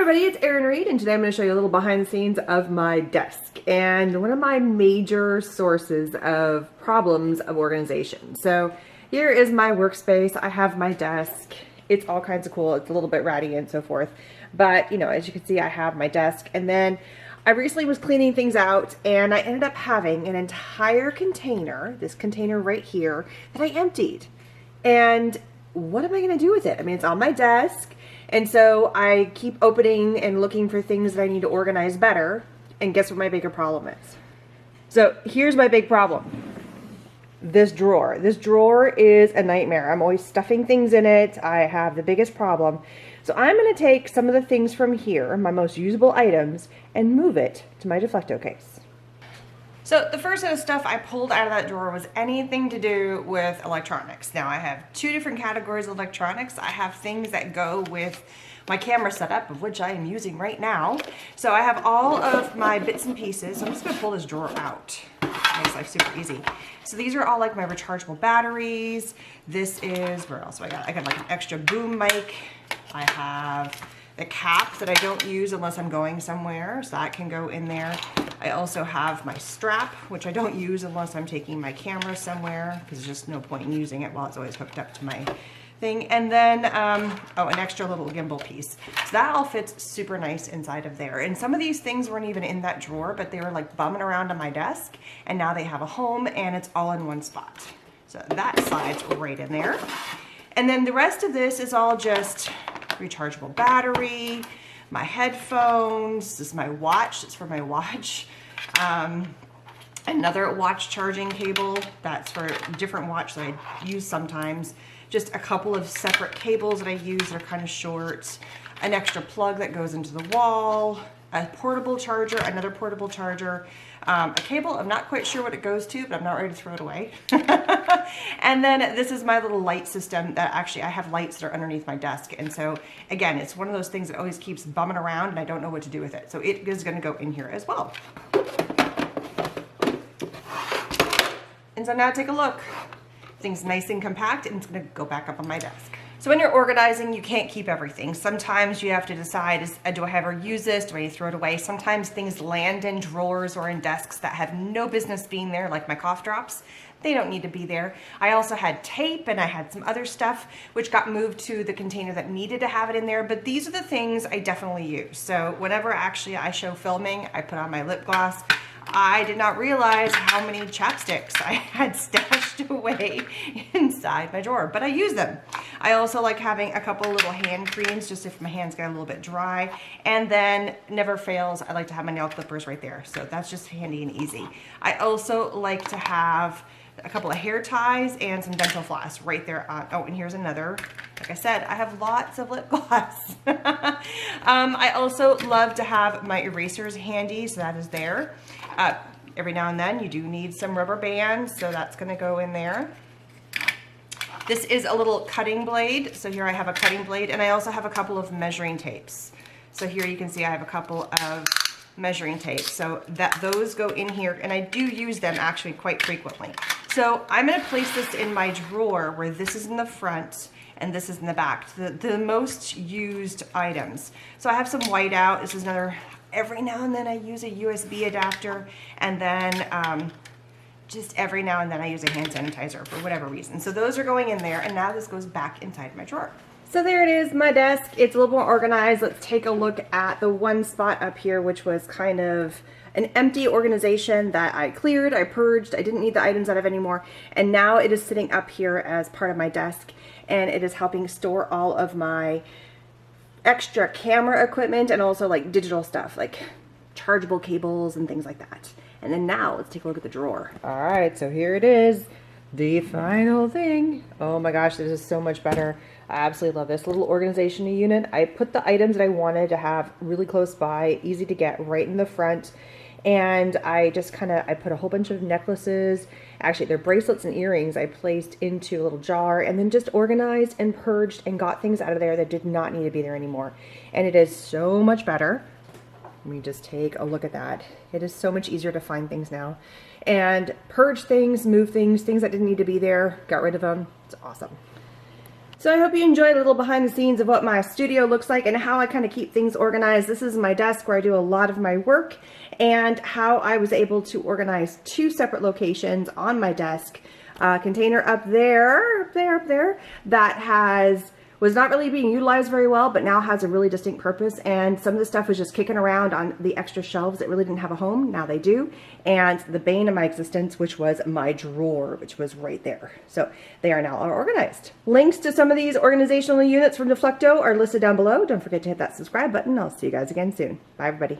everybody, it's Erin Reed, and today I'm going to show you a little behind the scenes of my desk and one of my major sources of problems of organization. So here is my workspace. I have my desk. It's all kinds of cool. It's a little bit ratty and so forth, but you know, as you can see, I have my desk, and then I recently was cleaning things out and I ended up having an entire container, this container right here, that I emptied. And what am I going to do with it? I mean, it's on my desk. And so I keep opening and looking for things that I need to organize better. And guess what my bigger problem is? So here's my big problem. This drawer. This drawer is a nightmare. I'm always stuffing things in it. I have the biggest problem. So I'm going to take some of the things from here, my most usable items, and move it to my Deflecto case. So the first set of stuff I pulled out of that drawer was anything to do with electronics. Now I have two different categories of electronics. I have things that go with my camera setup, of which I am using right now. So I have all of my bits and pieces. So I'm just gonna pull this drawer out. Makes life super easy. So these are all like my rechargeable batteries. This is, where else do I got? I got like an extra boom mic. I have the cap that I don't use unless I'm going somewhere, so that can go in there. I also have my strap, which I don't use unless I'm taking my camera somewhere, because there's just no point in using it while it's always hooked up to my thing. And then, oh, an extra little gimbal piece. So that all fits super nice inside of there. And some of these things weren't even in that drawer, but they were like bumming around on my desk, and now they have a home and it's all in one spot. So that slides right in there. And then the rest of this is all just rechargeable battery, my headphones, this is my watch, it's for my watch, another watch charging cable, that's for a different watch that I use sometimes, just a couple of separate cables that I use that are kind of short, an extra plug that goes into the wall, a portable charger, another portable charger, a cable, I'm not quite sure what it goes to, but I'm not ready to throw it away. And then this is my little light system that actually I have lights that are underneath my desk. And so again, it's one of those things that always keeps bumming around and I don't know what to do with it. So it is going to go in here as well. And so now take a look. Things nice and compact, and it's going to go back up on my desk. So when you're organizing, you can't keep everything. Sometimes you have to decide, do I ever use this? Do I need to throw it away? Sometimes things land in drawers or in desks that have no business being there, like my cough drops. They don't need to be there. I also had tape and I had some other stuff which got moved to the container that needed to have it in there, but these are the things I definitely use. So whenever actually I show filming, I put on my lip gloss. I did not realize how many chapsticks I had stashed away inside my drawer, but I use them. I also like having a couple little hand creams just if my hands get a little bit dry. And then never fails, I like to have my nail clippers right there. So that's just handy and easy. I also like to have a couple of hair ties and some dental floss right there. Oh, and here's another. Like I said, I have lots of lip gloss. I also love to have my erasers handy, so that is there. Every now and then you do need some rubber bands, so that's going to go in there. This is a little cutting blade, so here I have a cutting blade, and I also have a couple of measuring tapes. So here you can see I have a couple of measuring tapes, so that those go in here, and I do use them actually quite frequently. So I'm going to place this in my drawer where this is in the front and this is in the back, the most used items. So I have some whiteout. This is another, every now and then I use a USB adapter, and then just every now and then I use a hand sanitizer for whatever reason. So those are going in there, and now this goes back inside my drawer. So there it is, my desk. It's a little more organized. Let's take a look at the one spot up here, which was kind of an empty organization that I cleared, I purged, I didn't need the items out of anymore, and now it is sitting up here as part of my desk, and it is helping store all of my extra camera equipment and also like digital stuff, like chargeable cables and things like that. And then now let's take a look at the drawer. All right, so here it is, the final thing. Oh my gosh, this is so much better. I absolutely love this little organization unit. I put the items that I wanted to have really close by, easy to get, right in the front. And I just I put a whole bunch of necklaces, actually they're bracelets and earrings, I placed into a little jar, and then just organized and purged and got things out of there that did not need to be there anymore. And it is so much better. Let me just take a look at that. It is so much easier to find things now. And purge things, move things, things that didn't need to be there, got rid of them. It's awesome. So I hope you enjoyed a little behind the scenes of what my studio looks like and how I kind of keep things organized. This is my desk where I do a lot of my work, and how I was able to organize 2 separate locations on my desk. Container up there, that was not really being utilized very well, but now has a really distinct purpose. And some of the stuff was just kicking around on the extra shelves that really didn't have a home. Now they do. And the bane of my existence, which was my drawer, which was right there. So they are now all organized. Links to some of these organizational units from Deflecto are listed down below. Don't forget to hit that subscribe button. I'll see you guys again soon. Bye, everybody.